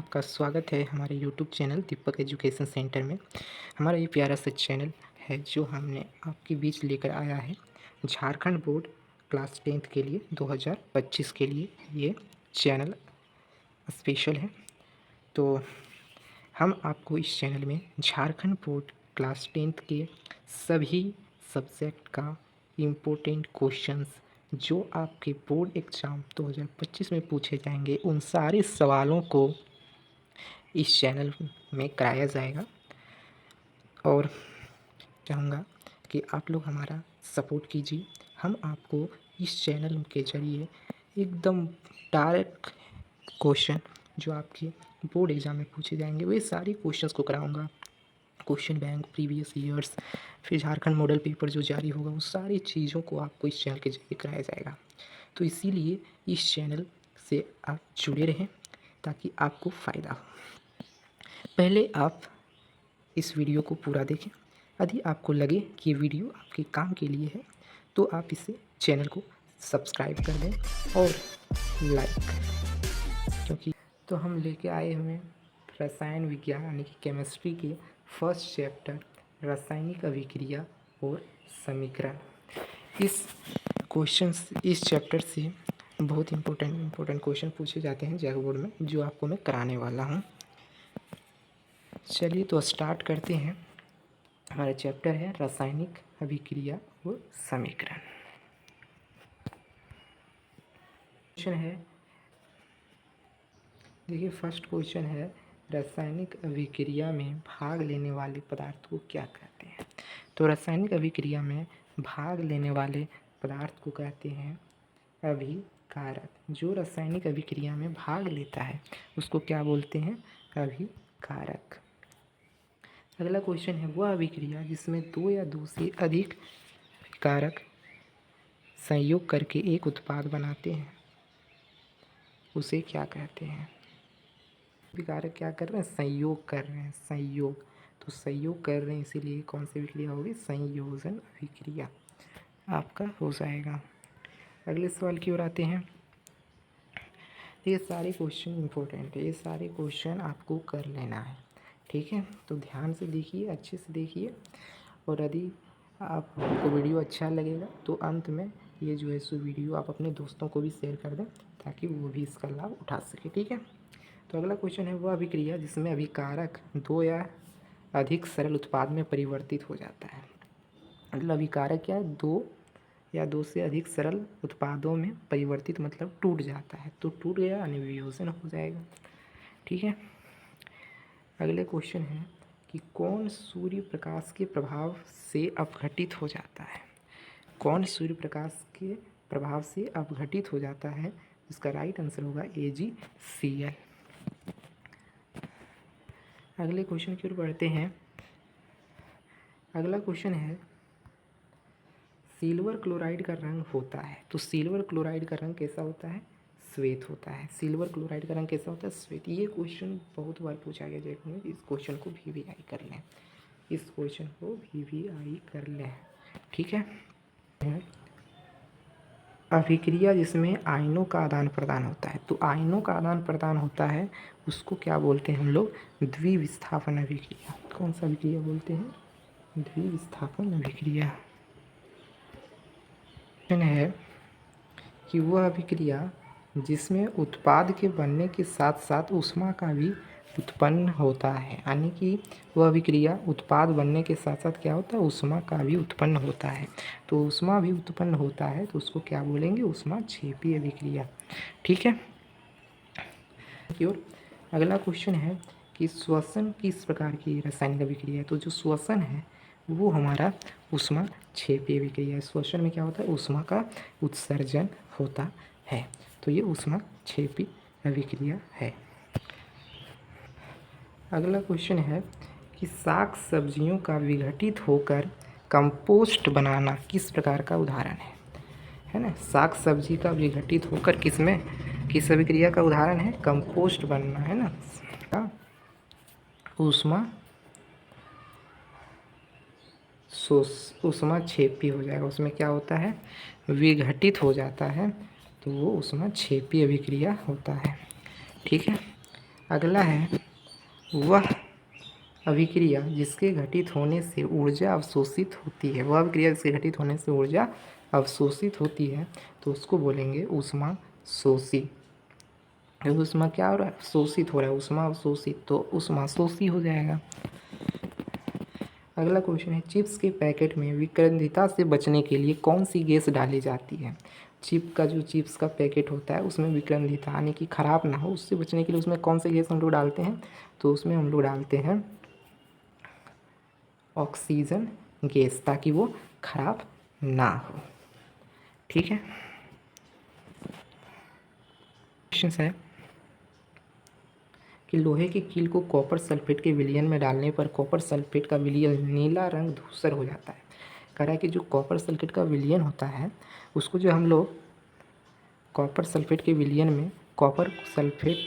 आपका स्वागत है हमारे यूट्यूब चैनल दीपक एजुकेशन सेंटर में। हमारा ये प्यारा सा चैनल है जो हमने आपके बीच लेकर आया है झारखंड बोर्ड क्लास 10th के लिए 2025 के लिए ये चैनल स्पेशल है। तो हम आपको इस चैनल में झारखंड बोर्ड क्लास 10th के सभी सब्जेक्ट का इम्पोर्टेंट क्वेश्चंस जो आपके बोर्ड एग्ज़ाम 2025 में पूछे जाएंगे उन सारे सवालों को इस चैनल में कराया जाएगा। और चाहूँगा कि आप लोग हमारा सपोर्ट कीजिए। हम आपको इस चैनल के ज़रिए एकदम डायरेक्ट क्वेश्चन जो आपके बोर्ड एग्ज़ाम में पूछे जाएंगे वे सारे क्वेश्चंस को कराऊंगा। क्वेश्चन बैंक, प्रीवियस ईयर्स, फिर झारखंड मॉडल पेपर जो जारी होगा उस सारी चीज़ों को आपको इस चैनल के जरिए कराया जाएगा। तो इसीलिए इस चैनल से आप जुड़े रहें ताकि आपको फ़ायदा हो। पहले आप इस वीडियो को पूरा देखें। यदि आपको लगे कि ये वीडियो आपके काम के लिए है तो आप इसे चैनल को सब्सक्राइब कर दें और लाइक करें। क्योंकि तो हम लेके आए हुए रसायन विज्ञान यानी कि केमिस्ट्री के फर्स्ट चैप्टर रासायनिक अभिक्रिया और समीकरण। इस चैप्टर से बहुत इम्पोर्टेंट क्वेश्चन पूछे जाते हैं जैक बोर्ड में जो आपको मैं कराने वाला हूँ। चलिए तो स्टार्ट करते हैं। हमारा चैप्टर है रासायनिक अभिक्रिया और समीकरण। क्वेश्चन है, देखिए फर्स्ट क्वेश्चन है रासायनिक अभिक्रिया में भाग लेने वाले पदार्थ को क्या कहते हैं। तो रासायनिक अभिक्रिया में भाग लेने वाले पदार्थ को कहते हैं अभिकारक। जो रासायनिक अभिक्रिया में भाग लेता है उसको क्या बोलते हैं, अभिकारक। अगला क्वेश्चन है वह अभिक्रिया जिसमें दो या दो से अधिक अभिकारक संयोग करके एक उत्पाद बनाते हैं उसे क्या कहते हैं। अभिकारक क्या कर रहे हैं, संयोग कर रहे हैं, संयोग। तो संयोग कर रहे हैं इसीलिए कौन सी अभिक्रिया होगी, संयोजन अभिक्रिया आपका हो जाएगा। अगले सवाल की ओर आते हैं। ये सारे क्वेश्चन इंपॉर्टेंट है, ये सारे क्वेश्चन आपको कर लेना है, ठीक है। तो ध्यान से देखिए, अच्छे से देखिए। और यदि आपको वीडियो अच्छा लगेगा तो अंत में ये जो है सो वीडियो आप अपने दोस्तों को भी शेयर कर दें ताकि वो भी इसका लाभ उठा सके, ठीक है। तो अगला क्वेश्चन है वह अभिक्रिया जिसमें अभिकारक दो या अधिक सरल उत्पाद में परिवर्तित हो जाता है। मतलब अभिकारक क्या है, दो या दो से अधिक सरल उत्पादों में परिवर्तित मतलब टूट जाता है। तो टूट गया यानी वियोजन हो जाएगा, ठीक है। अगले क्वेश्चन है कि कौन सूर्य प्रकाश के प्रभाव से अपघटित हो जाता है। कौन सूर्य प्रकाश के प्रभाव से अपघटित हो जाता है, इसका राइट आंसर होगा AgCl। अगले क्वेश्चन की ओर बढ़ते हैं। अगला क्वेश्चन है सिल्वर क्लोराइड का रंग होता है। तो सिल्वर क्लोराइड का रंग कैसा होता है, श्वेत होता है। सिल्वर क्लोराइड का रंग कैसा होता है, श्वेत। ये क्वेश्चन बहुत बार पूछा गया जैक में। इस क्वेश्चन को VVI कर लें, इस क्वेश्चन को VVI कर लें, ठीक है। अभिक्रिया जिसमें आयनों का आदान प्रदान होता है। तो आयनों का आदान प्रदान होता है उसको क्या बोलते हैं हम लोग, द्विविस्थापन अभिक्रिया। कौन सा अभिक्रिया बोलते हैं, द्विविस्थापन अभिक्रिया। है कि वह अभिक्रिया जिसमें उत्पाद के बनने के साथ साथ ऊष्मा का भी उत्पन्न होता है। यानी कि वह अभिक्रिया उत्पाद बनने के साथ साथ क्या होता है, ऊष्मा का भी उत्पन्न होता है। तो ऊष्मा भी उत्पन्न होता है तो उसको क्या बोलेंगे, ऊष्माक्षेपी अभिक्रिया, ठीक है। और अगला क्वेश्चन है कि श्वसन किस प्रकार की रासायनिक अभिक्रिया है। तो जो श्वसन है वो हमारा ऊष्माक्षेपी अभिक्रिया है। श्वसन में क्या होता है, ऊष्मा का उत्सर्जन होता है। तो ये ऊष्माक्षेपी अभिक्रिया है। अगला क्वेश्चन है कि साग सब्जियों का विघटित होकर कंपोस्ट बनाना किस प्रकार का उदाहरण है ना। साग सब्जी का विघटित होकर किस अभिक्रिया का उदाहरण है, कंपोस्ट बनना, है ना। ऊष्माक्षेपी हो जाएगा। उसमें क्या होता है, विघटित हो जाता है तो वो ऊष्माक्षेपी अभिक्रिया होता है, ठीक है। अगला है वह अभिक्रिया जिसके घटित होने से ऊर्जा अवशोषित होती है। वह अभिक्रिया जिसके घटित होने से ऊर्जा अवशोषित होती है तो उसको बोलेंगे ऊष्मा शोषी। ऊष्मा क्या हो रहा है, शोषित हो रहा है, ऊष्मा अवशोषित, तो ऊष्मा शोषी हो जाएगा। अगला क्वेश्चन है चिप्स के पैकेट में विकृतिता से बचने के लिए कौन सी गैस डाली जाती है। चिप्स का पैकेट होता है उसमें विकृतिता यानी कि ख़राब ना हो, उससे बचने के लिए उसमें कौन सी गैस हम लोग डालते हैं, तो उसमें हम लोग डालते हैं ऑक्सीजन गैस, ताकि वो ख़राब ना हो। ठीक है। क्वेश्चन है कि लोहे की कील को कॉपर सल्फेट के विलयन में डालने पर कॉपर सल्फेट का विलयन नीला रंग धूसर हो जाता है। कह रहा है कि जो कॉपर सल्फेट का विलयन होता है उसको जो हम लोग कॉपर सल्फेट के विलयन में कॉपर सल्फेट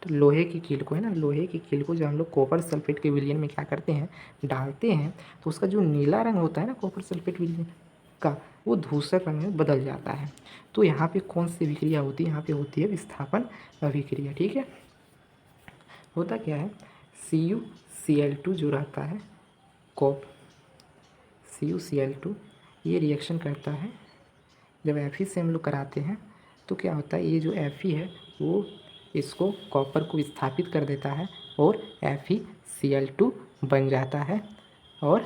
लोहे की कील को है ना, लोहे की कील को जो हम लोग कॉपर सल्फेट के विलयन में क्या करते हैं, डालते हैं, तो उसका जो नीला रंग होता है ना कॉपर सल्फेट विलयन का, वो धूसर रंग में बदल जाता है। तो यहाँ पे कौन सी अभिक्रिया होती है, यहाँ पे होती है विस्थापन अभिक्रिया। ठीक है। होता क्या है CuCl2 जो रहता है CuCl2 ये रिएक्शन करता है। जब Fe से हम लोग कराते हैं तो क्या होता है, ये जो Fe है वो इसको कॉपर को विस्थापित कर देता है और FeCl2 बन जाता है और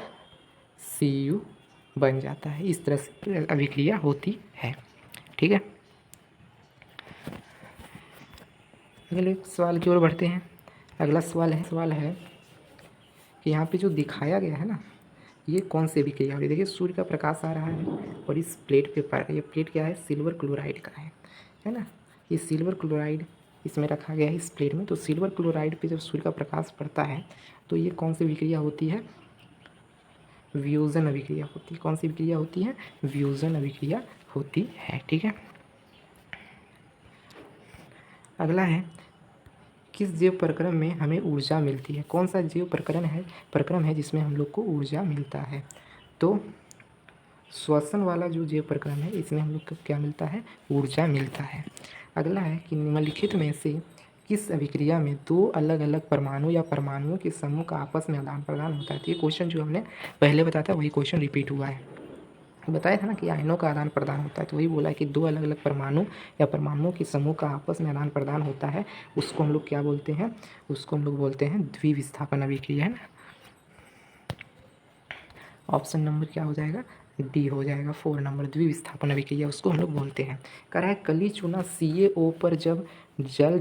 Cu बन जाता है। इस तरह से अभिक्रिया होती है। ठीक है। अगले सवाल की ओर बढ़ते हैं। अगला सवाल है कि यहाँ पे जो दिखाया गया है ना, ये कौन सी अभिक्रिया हो रही है। देखिए सूर्य का प्रकाश आ रहा है और इस प्लेट पे पड़, ये प्लेट क्या है, सिल्वर क्लोराइड का है ना। ये सिल्वर क्लोराइड इसमें रखा गया है इस प्लेट में। तो सिल्वर क्लोराइड पे जब सूर्य का प्रकाश पड़ता है तो ये कौन सी अभिक्रिया होती है, वियोजन अभिक्रिया होती है। कौन सी अभिक्रिया होती है, वियोजन अभिक्रिया होती है। ठीक है। अगला है किस जैव प्रक्रम में हमें ऊर्जा मिलती है। कौन सा जैव प्रक्रम है जिसमें हम लोग को ऊर्जा मिलता है। तो श्वसन वाला जो जैव प्रक्रम है इसमें हम लोग को क्या मिलता है, ऊर्जा मिलता है। अगला है कि निम्नलिखित में से किस अभिक्रिया में दो अलग अलग परमाणु या परमाणुओं के समूह का आपस में आदान प्रदान होता है। तो ये क्वेश्चन जो हमने पहले बताया था वही क्वेश्चन रिपीट हुआ है। बताया था ना कि आयनों का आदान प्रदान होता है, तो वही बोला है कि दो अलग अलग परमाणु या परमाणुओं के समूह का आपस में आदान प्रदान होता है, उसको हम लोग क्या बोलते हैं, उसको हम लोग बोलते हैं द्विविस्थापन अभिक्रिया, है ना। ऑप्शन नंबर क्या हो जाएगा, डी हो जाएगा 4 नंबर, द्विविस्थापन अभिक्रिया उसको हम लोग बोलते हैं। कह रहा है कली चूना CaO पर जब जल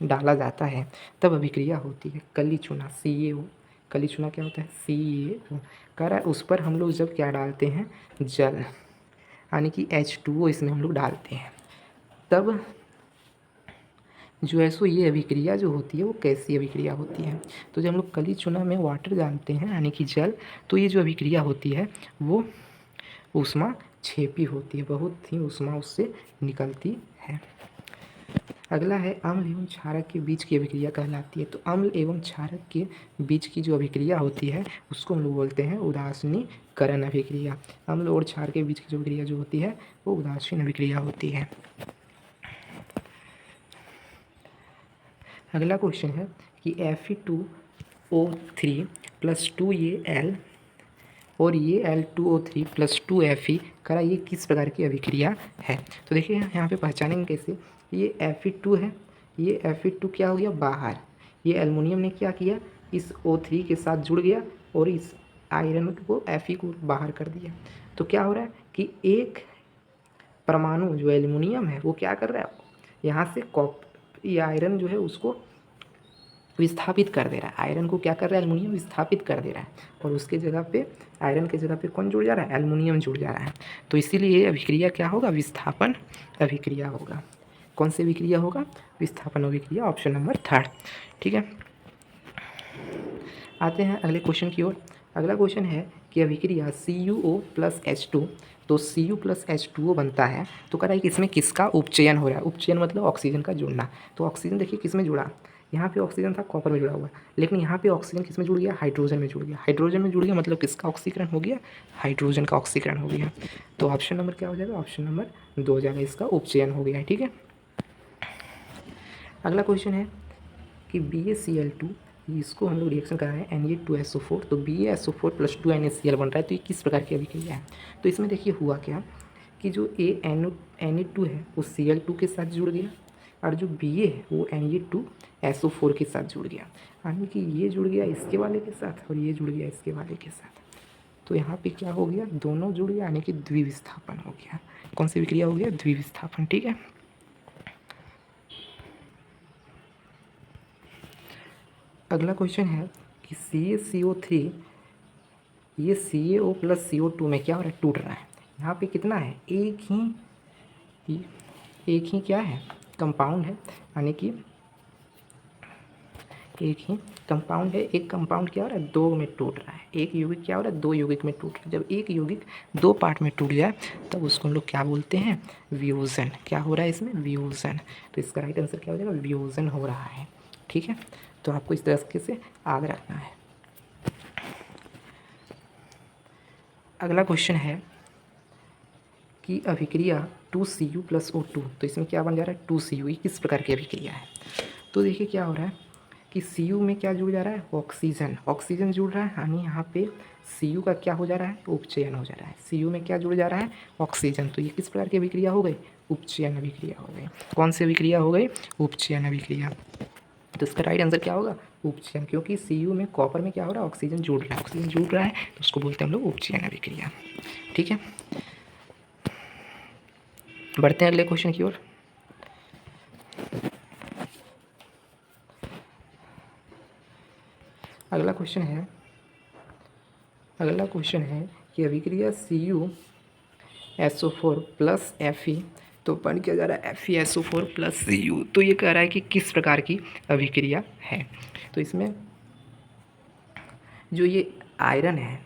डाला जाता है तब अभिक्रिया होती है। कली चूना CaO, कली चूना क्या होता है, CaO। कह रहा है उस पर हम लोग जब क्या डालते हैं, जल यानी कि H2O इसमें हम लोग डालते हैं, तब जो है सो ये अभिक्रिया जो होती है वो कैसी अभिक्रिया होती है। तो जब हम लोग कली चूना में वाटर डालते हैं यानी कि जल, तो ये जो अभिक्रिया होती है वो ऊष्मा छेपी होती है, बहुत ही ऊष्मा उससे निकलती है। अगला है अम्ल एवं क्षारक के बीच की अभिक्रिया कहलाती है। तो अम्ल एवं क्षारक के बीच की जो अभिक्रिया होती है उसको हम लोग बोलते हैं उदासीनीकरण अभिक्रिया। अम्ल और क्षार के बीच की जो अभिक्रिया जो होती है वो उदासीन अभिक्रिया होती है। अगला क्वेश्चन है कि Fe2O3 + 2Al और ये Al2O3 + 2Fe करा, ये किस प्रकार की अभिक्रिया है। तो देखिए यहाँ पे पहचानेंगे कैसे, ये Fe2 है, ये Fe2 क्या हो गया बाहर, ये एल्युमिनियम ने क्या किया, इस O3 के साथ जुड़ गया और इस आयरन को Fe को बाहर कर दिया। तो क्या हो रहा है कि एक परमाणु जो एल्युमिनियम है वो क्या कर रहा है, यहाँ से ये आयरन जो है उसको विस्थापित कर दे रहा है। आयरन को क्या कर रहा है, एल्युमिनियम विस्थापित कर दे रहा है और उसके जगह पे आयरन के जगह पे कौन जुड़ जा रहा है, एल्युमिनियम जुड़ जा रहा है। तो इसीलिए ये अभिक्रिया क्या होगा, विस्थापन अभिक्रिया होगा। कौन सी अभिक्रिया होगा, विस्थापन अभिक्रिया, ऑप्शन नंबर 3। ठीक है। आते हैं अगले क्वेश्चन की ओर। अगला क्वेश्चन है कि अभिक्रिया CuO + H2, तो Cu + H2O बनता है। तो कह रहा है कि इसमें किसका उपचयन हो रहा है, उपचयन मतलब ऑक्सीजन का जुड़ना। तो ऑक्सीजन देखिए किस में जुड़ा, यहाँ पे ऑक्सीजन था कॉपर में जुड़ा हुआ, लेकिन यहाँ पे ऑक्सीजन किस में जुड़ गया, हाइड्रोजन में जुड़ गया। हाइड्रोजन में जुड़ गया मतलब किसका ऑक्सीकरण हो गया, हाइड्रोजन का ऑक्सीकरण हो गया। तो ऑप्शन नंबर क्या हो जाएगा, ऑप्शन नंबर 2 हो जाएगा, इसका उपचयन हो गया है। ठीक है। अगला क्वेश्चन है कि BaCl2 इसको हम लोग रिएक्शन करा रहे हैं Na2SO4, तो BaSO4 + 2NaCl बन रहा है। तो ये किस प्रकार की अभिक्रिया है? तो इसमें देखिए हुआ क्या कि जो Na2 है वो Cl2 के साथ जुड़ गया और जो Ba है वो Na2SO4 के साथ जुड़ गया, यानी कि ये जुड़ गया इसके वाले के साथ और ये जुड़ गया इसके वाले के साथ। तो यहाँ पे क्या हो गया, दोनों जुड़ गया यानी कि द्विविस्थापन हो गया। कौन सी विक्रिया हो गया? द्विविस्थापन। ठीक है। अगला क्वेश्चन है कि CaCO3 ये CaO + CO2 में क्या हो रहा है? टूट रहा है। यहाँ पे कितना है? एक ही क्या है? कंपाउंड है, यानी कि एक ही कंपाउंड है। एक कंपाउंड क्या हो रहा है? दो में टूट रहा है। एक यौगिक क्या हो रहा है? दो यौगिक में टूट रहा है। जब एक यौगिक दो पार्ट में टूट जाए तब उसको हम लोग क्या बोलते हैं? वियोजन। क्या हो रहा है इसमें? वियोजन। तो इसका राइट आंसर क्या हो जाएगा? वियोजन हो रहा है। ठीक है, तो आपको इस तरह से याद रखना है। अगला क्वेश्चन है कि अभिक्रिया 2Cu + O2, तो इसमें क्या बन जा रहा है? 2Cu। ये किस प्रकार की अभिक्रिया है? तो देखिए क्या हो रहा है कि Cu में क्या जुड़ जा रहा है? ऑक्सीजन। ऑक्सीजन जुड़ रहा है, यानी यहाँ पे Cu का क्या हो जा रहा है? उपचयन हो जा रहा है। Cu में क्या जुड़ जा रहा है? ऑक्सीजन। तो ये किस प्रकार की अभिक्रिया हो गई? उपचयन अभिक्रिया हो गई। कौन सी अभिक्रिया हो गई? उपचयन अभिक्रिया। तो इसका राइट आंसर क्या होगा? उपचयन, क्योंकि Cu में कॉपर में क्या हो रहा है? ऑक्सीजन जुड़ रहा है। ऑक्सीजन जुड़ रहा है तो उसको बोलते हैं हम लोग उपचयन अभिक्रिया। ठीक है, बढ़ते हैं अगले क्वेश्चन की ओर। अगला क्वेश्चन है कि अभिक्रिया CuSO4 + Fe, तो बन क्या जा रहा है? FeSO4 + Cu। तो ये कह रहा है कि किस प्रकार की अभिक्रिया है। तो इसमें जो ये आयरन है,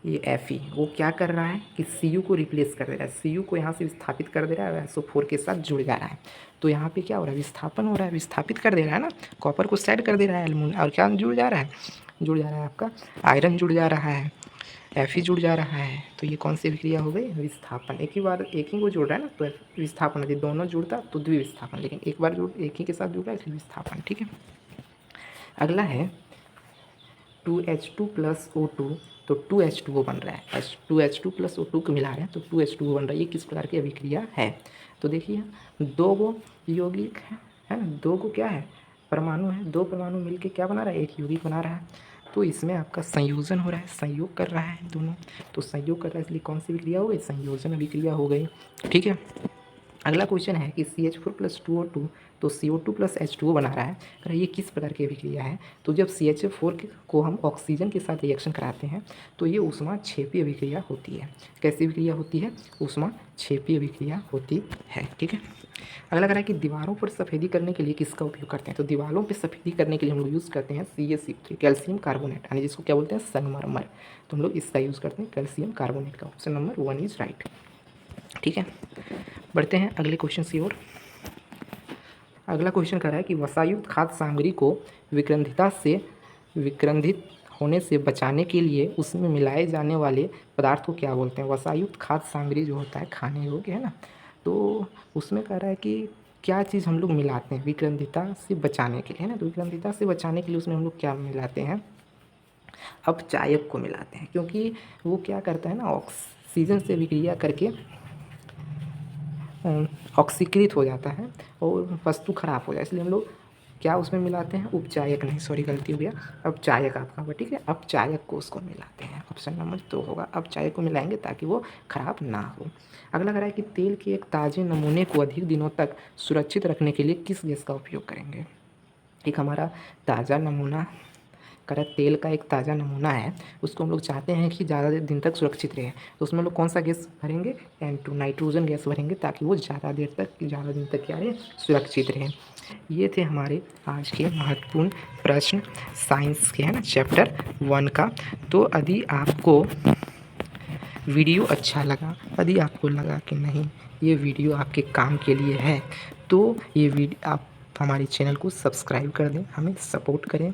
ये Fe, वो क्या कर रहा है कि Cu को रिप्लेस कर दे रहा है। Cu को यहाँ से विस्थापित कर दे रहा है, SO4 के साथ जुड़ जा रहा है। तो यहाँ पे क्या हो रहा है? विस्थापन हो रहा है, विस्थापित कर दे रहा है ना, कॉपर को साइड कर दे रहा है एल्युमिनियम, और क्या जुड़ जा रहा है? जुड़ जा रहा है आपका आयरन जुड़ जा रहा है, Fe जुड़ जा रहा है। तो ये कौन सी अभिक्रिया हो गई? विस्थापन। एक ही बार एक ही को जुड़ रहा है ना, तो विस्थापन। यदि दोनों जुड़ता तो द्विविस्थापन, लेकिन एक बार एक ही के साथ जुड़ रहा है इसलिए विस्थापन। ठीक है, अगला है 2H2 + O2, तो 2H2O बन रहा है। 2H2 + O2 को मिला रहे हैं तो 2H2O बन रहा है। ये किस प्रकार की अभिक्रिया है? तो देखिए दो गो यौगिक है ना, दो गो क्या है? परमाणु है। दो परमाणु मिलके क्या बना रहा है? एक यौगिक बना रहा है। तो इसमें आपका संयोजन हो रहा है, संयोग कर रहा है दोनों। तो संयोग कर रहा है इसलिए कौन सी अभिक्रिया हो गई? संयोजन अभिक्रिया हो गई। ठीक है, अगला क्वेश्चन है कि CH4 + 2O2, तो CO2 + H2O बना रहा है। अगर ये किस प्रकार की अभिक्रिया है? तो जब CH4 को हम ऑक्सीजन के साथ रिएक्शन कराते हैं तो ये ऊष्माक्षेपी अभिक्रिया होती है। कैसी अभिक्रिया होती है? ऊष्माक्षेपी अभिक्रिया होती है। ठीक है, अगला कह रहा है कि दीवारों पर सफ़ेदी करने के लिए किसका उपयोग करते हैं? तो दीवारों पर सफ़ेदी करने के लिए हम लोग यूज़ करते हैं CaCO3, कैल्शियम कार्बोनेट, यानी जिसको क्या बोलते हैं? संगमरमर। तो हम लोग इसका यूज़ करते हैं, कैल्शियम कार्बोनेट का। Option number 1 is right. ठीक है, बढ़ते हैं अगले क्वेश्चन की ओर। अगला क्वेश्चन कर रहा है कि वसायुक्त खाद्य सामग्री को विक्रंदित होने से बचाने के लिए उसमें मिलाए जाने वाले पदार्थ को क्या बोलते हैं? वसायुक्त खाद्य सामग्री जो होता है खाने योग्य है ना, तो उसमें कह रहा है कि क्या चीज़ हम लोग मिलाते हैं विक्रंदिता से बचाने के लिए, है ना। तो विक्रंदिता से बचाने के लिए उसमें हम लोग क्या मिलाते हैं? अपचायक को मिलाते हैं, क्योंकि वो क्या करता है ना, ऑक्सीजन से विक्रिया करके ऑक्सीकृत हो जाता है और वस्तु खराब हो जाए, इसलिए हम लोग क्या उसमें मिलाते हैं? उपचायक नहीं, सॉरी गलती हो गया, अपचायक आपका होगा। ठीक है, अपचायक को उसको मिलाते हैं। ऑप्शन नंबर 2 होगा, अपचायक को मिलाएंगे ताकि वो खराब ना हो। अगला कह रहा है कि तेल के एक ताज़े नमूने को अधिक दिनों तक सुरक्षित रखने के लिए किस गैस का उपयोग करेंगे? एक हमारा ताज़ा नमूना करा, तेल का एक ताज़ा नमूना है, उसको हम लोग चाहते हैं कि ज़्यादा दिन तक सुरक्षित रहे, तो उसमें हम लोग कौन सा गैस भरेंगे? N2, नाइट्रोजन गैस भरेंगे, ताकि वो ज़्यादा दिन तक क्या रहे? सुरक्षित रहे। ये थे हमारे आज के महत्वपूर्ण प्रश्न साइंस के, है ना, चैप्टर 1 का। तो यदि आपको वीडियो अच्छा लगा, यदि आपको लगा कि नहीं ये वीडियो आपके काम के लिए है, तो ये वीडियो आप हमारे चैनल को सब्सक्राइब कर दें, हमें सपोर्ट करें,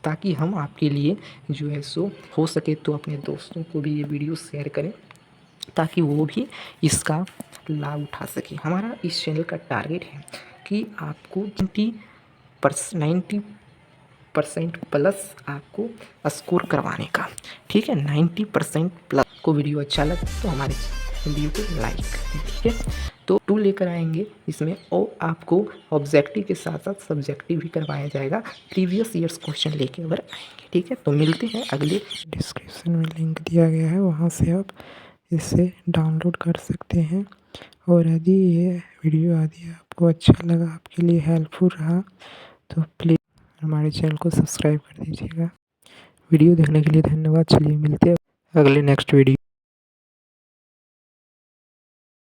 ताकि हम आपके लिए जो है सो हो सके तो अपने दोस्तों को भी ये वीडियो शेयर करें, ताकि वो भी इसका लाभ उठा सके। हमारा इस चैनल का टारगेट है कि आपको 90 90% प्लस आपको स्कोर करवाने का, ठीक है। 90% प्लस। को वीडियो अच्छा लगा तो हमारे वीडियो को लाइक करें, ठीक है। तो 2 लेकर आएंगे इसमें, और आपको ऑब्जेक्टिव के साथ साथ सब्जेक्टिव भी करवाया जाएगा, प्रीवियस ईयर्स क्वेश्चन लेके अगर आएंगे, ठीक है। तो मिलते हैं अगले। डिस्क्रिप्शन में लिंक दिया गया है, वहाँ से आप इसे डाउनलोड कर सकते हैं। और यदि ये वीडियो आदि आपको अच्छा लगा, आपके लिए हेल्पफुल रहा, तो प्लीज़ हमारे चैनल को सब्सक्राइब कर दीजिएगा। वीडियो देखने के लिए धन्यवाद। चलिए मिलते हैं अगले नेक्स्ट वीडियो।